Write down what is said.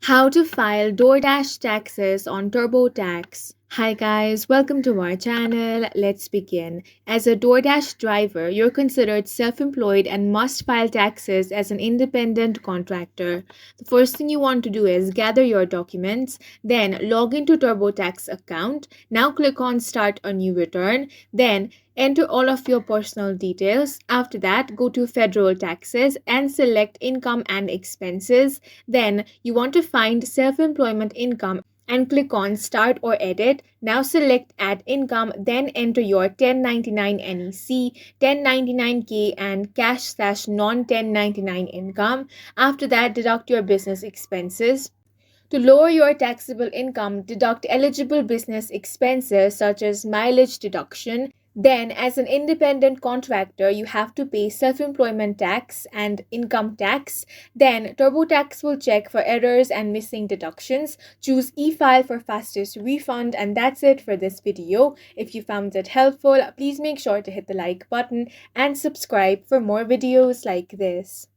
How to file DoorDash taxes on TurboTax. Hi guys, welcome to our channel. Let's begin. As a DoorDash driver, you're considered self-employed and must file taxes as an independent contractor. The first thing you want to do is gather your documents, then log into TurboTax account. Now click on Start a New Return, then enter all of your personal details. After that, go to Federal Taxes and select Income and Expenses. Then you want to find Self-Employment Income and click on Start or Edit. Now select Add Income, then enter your 1099 NEC, 1099K and cash/non-1099 income. After that, deduct your business expenses. To lower your taxable income, deduct eligible business expenses such as mileage deduction. Then, as an independent contractor, you have to pay self-employment tax and income tax. Then, TurboTax will check for errors and missing deductions. Choose e-file for fastest refund, and that's it for this video. If you found it helpful, please make sure to hit the like button and subscribe for more videos like this.